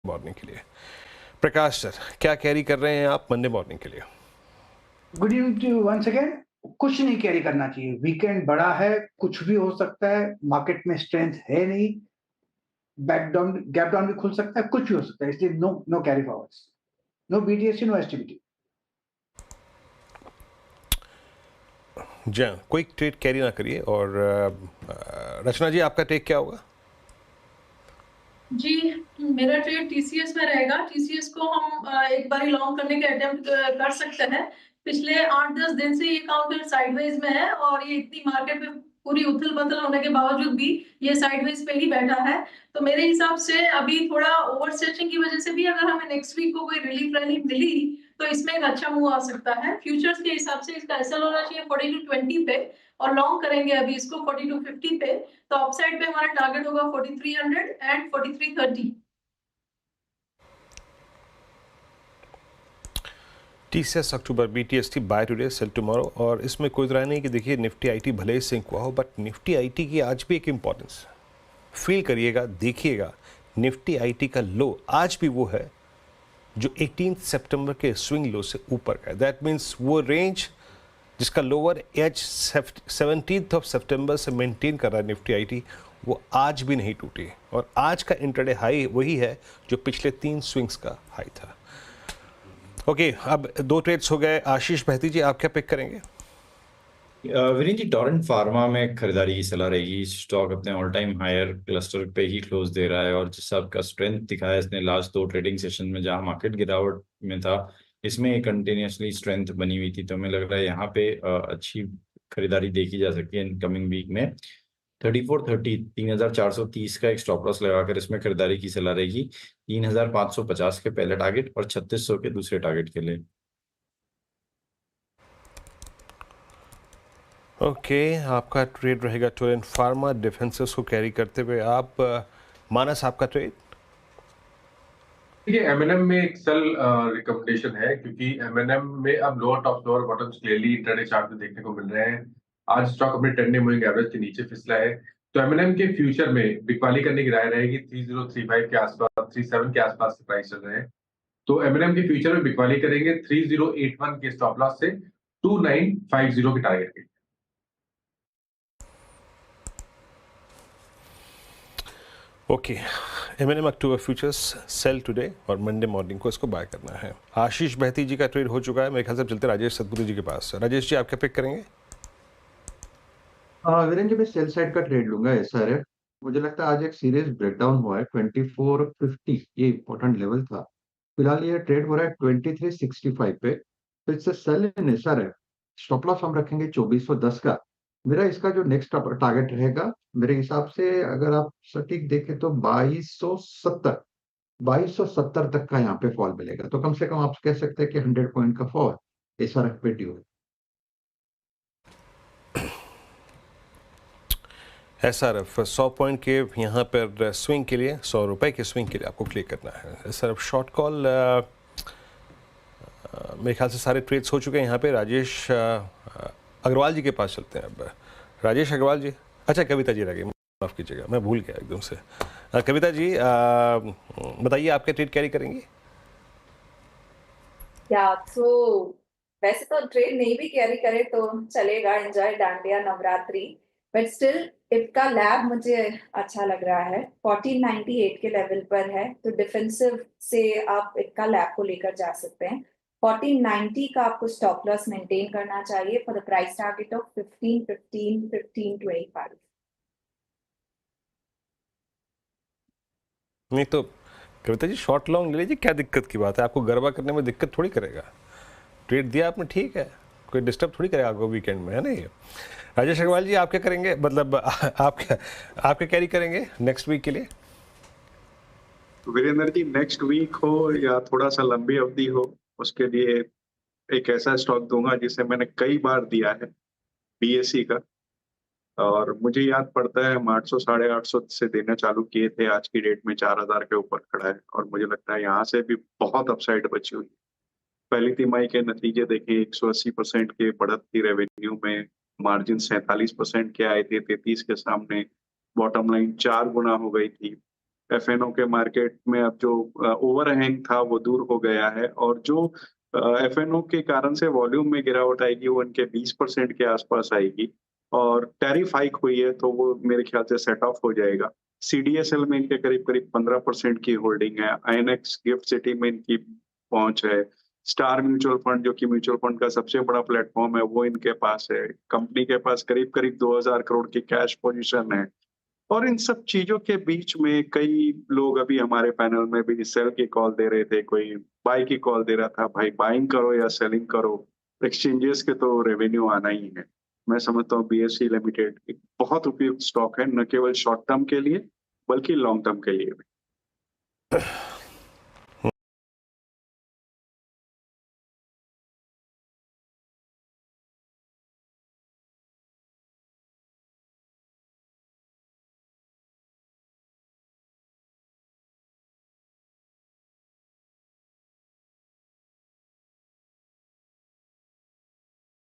Morning के लिए। प्रकाश sir, क्या कैरी कर रहे हैं आप मंडे मॉर्निंग के लिए? Good evening to you once again. कुछ नहीं कैरी करना चाहिए, वीकेंड बड़ा है, कुछ भी हो सकता है, मार्केट में स्ट्रेंथ है नहीं, बैक डाउन गैप डाउन भी खुल सकता है, कुछ भी हो सकता है, इसलिए no no carry forwards, no BTST, no STBT. जी हाँ, कोई ट्रेड कैरी ना करिए। और रचना जी, आपका टेक क्या होगा? जी, मेरा ट्रेड टीसीएस में रहेगा। टीसीएस को हम एक बार लॉन्ग करने के अटेम्प्ट कर सकते हैं। पिछले 8-10 दिन से ये काउंटर साइडवेज में है और ये इतनी मार्केट में पूरी उथल-पुथल होने के बावजूद भी ये साइडवेज पे ही बैठा है। तो मेरे हिसाब से अभी थोड़ा ओवरस्ट्रेचिंग की वजह से भी अगर हमें नेक्स्ट वीक को कोई रिलीफ रैली मिली तो इसमें एक अच्छा मूव आ सकता है। फ्यूचर्स के हिसाब से इसका एसएल होना चाहिए 40 टू 20 पे और लॉन्ग करेंगे अभी इसको 40 टू 50 पे। तो अपसाइड पे हमारा टारगेट होगा 4300 and 4330। TCS October, BTST buy today sell tomorrow. और इसमें कोई राय नहीं कि देखिए निफ्टी आईटी भले ही सिंक हुआ हो, बट निफ्टी आईटी की आज भी एक इम्पॉर्टेंस फील करिएगा, देखिएगा। निफ्टी आईटी का लो आज भी वो है जो 18 सितंबर के स्विंग लो से ऊपर का है। दैट मीन्स वो रेंज जिसका लोअर एज 17 ऑफ सितंबर से मेंटेन कर रहा है निफ्टी आईटी, वो आज भी नहीं टूटी। और आज का इंट्राडे हाई वही है जो पिछले 3 स्विंग्स का हाई था। ओके, अब 2 ट्रेड्स हो गए। आशीष बहती जी, आप क्या पिक करेंगे? वीरेन जी, टोरेंट फार्मा में खरीदारी की सलाह रहेगी। स्टॉक अपने ऑल टाइम हायर क्लस्टर पे ही क्लोज दे रहा है और जिस हिसाब का स्ट्रेंथ दिखाया इसने लास्ट 2 ट्रेडिंग सेशन में, जहां मार्केट गिरावट में था, इसमें कंटिन्यूसली स्ट्रेंथ बनी हुई थी। तो हमें लग रहा है यहाँ पे अच्छी खरीदारी देखी जा सकती है इन कमिंग वीक में। 3430 का एक स्टॉप लॉस लगाकर इसमें खरीदारी की सलाह रहेगी। 3550 के पहले टारगेट और 3600 के दूसरे टारगेट के लिए। ओके, आपका ट्रेड रहेगा टोरेंट फार्मा, डिफेंसेस को कैरी करते हुए। आप मानस, आपका ट्रेड? देखिए, एमएनएम में एक सेल रिकमेंडेशन है, क्योंकि एमएनएम में अब lower top lower bottoms clearly intraday chart में देखने को मिल रहे हैं। आज स्टॉक अपने 10 डे मूविंग एवरेज के नीचे फिसला है, तो एमएनएम के फ्यूचर में बिकवाली करने की राय रहेगी। 3035 के आसपास, 37 के आसपास से प्राइस चल रहे हैं, तो एमएनएम के फ्यूचर में बिकवाली करेंगे 3081 के स्टॉप लॉस से 2950 के टारगेट के। ओके, एमएनएम अक्टूबर फ्यूचर्स सेल टुडे और मंडे मॉर्निंग को इसको बाय करना है। आशीष बहती जी का ट्रेड हो चुका है, मेरे ख्याल से चलते राजेश सतपुरी जी के पास। राजेश जी, आप क्या पिक करेंगे? वीरेन जी, मैं सेल साइड का ट्रेड लूंगा एसआरएफ। मुझे लगता है आज एक सीरियस ब्रेकडाउन हुआ है। 2450 ये इंपॉर्टेंट लेवल था। फिलहाल ये ट्रेड हो रहा है 2365 पे, तो इससे सेल इन एसआरएफ। स्टॉप लॉस हम रखेंगे 2410 का। मेरा इसका जो नेक्स्ट टारगेट रहेगा, मेरे हिसाब से अगर आप सटीक देखें तो 2270 तक का यहाँ पे फॉल मिलेगा। तो कम से कम आप कह सकते हैं कि 100 पॉइंट का फॉल एसआरएफ पे ड्यू है। एसआरएफ 100 पॉइंट के यहाँ पर स्विंग के लिए, 100 रुपए के स्विंग के लिए आपको क्लिक करना है। एसआरएफ शॉर्ट कॉल, मेरे ख्याल से सारे ट्रेड्स हो चुके हैं यहाँ पे। राजेश अग्रवाल जी के पास चलते हैं अब। राजेश अग्रवाल जी, अच्छा कविता जी रह गई, माफ़ कीजिएगा, मैं भूल गया एकदम से। कविता जी, बताइए आप क्या ट्रेड कैरी करेंगी? या तो वैसे तो ट्रेड नहीं भी कैरी करे तो चलेगा, enjoy dandiya Navratri, but still इसका लैब मुझे अच्छा लग रहा है। 1498 के लेवल पर है, तो डिफेंसिव से आप इसका लैब को लेकर जा सकते हैं। 1490 का आपको स्टॉप लॉस मेंटेन करना चाहिए for the price target of 1515 1525। नहीं तो कविता जी, शॉर्ट लॉन्ग ले लीजिए, क्या दिक्कत की बात है? आपको गरबा करने में दिक्कत थोड़ी करेगा। ट्रेड दिया आपने, ठीक है, कोई डिस्टर्ब थोड़ी करेगा आपको वीकेंड में, है ना ये। राजेश अग्रवाल जी, आप क्या करेंगे, मतलब आप क्या कैरी करेंगे नेक्स्ट वीक के लिए? वीरेंद्र जी, नेक्स्ट वीक हो या थोड़ा सा लंबी अवधि हो, उसके लिए एक ऐसा स्टॉक दूंगा जिसे मैंने कई बार दिया है, बीएसई का। और मुझे याद पड़ता है हम 800 850 से देना चालू किए थे, आज की डेट में 4000 के ऊपर खड़ा है और मुझे लगता है यहाँ से भी बहुत अपसाइड बची हुई। पहली तिमाही के नतीजे देखिए, 180% के बढ़त थी रेवेन्यू में, मार्जिन 47% के आए थे 33 के सामने, बॉटम लाइन 4 गुना हो गई थी। एफएनओ के मार्केट में अब जो ओवरहैंग था वो दूर हो गया है, और जो एफएनओ के कारण से वॉल्यूम में गिरावट आएगी वो इनके 20% के आसपास आएगी, और टैरिफ हाइक हुई है तो वो मेरे ख्याल से सेट ऑफ हो जाएगा। सीडीएसएल में इनके करीब करीब 15% की होल्डिंग है, आईएनएक्स गिफ्ट सिटी में इनकी पहुंच है, स्टार म्यूचुअल फंड जो कि म्यूचुअल फंड का सबसे बड़ा प्लेटफॉर्म है वो इनके पास है, कंपनी के पास करीब करीब 2000 करोड़ की कैश पोजीशन है। और इन सब चीजों के बीच में कई लोग अभी हमारे पैनल में भी सेल की कॉल दे रहे थे, कोई बाई की कॉल दे रहा था, भाई बाइंग करो या सेलिंग करो, एक्सचेंजेस के तो रेवेन्यू आना ही है। मैं समझता हूँ बीएसई लिमिटेड एक बहुत उपयुक्त स्टॉक है, न केवल शॉर्ट टर्म के लिए बल्कि लॉन्ग टर्म के लिए भी।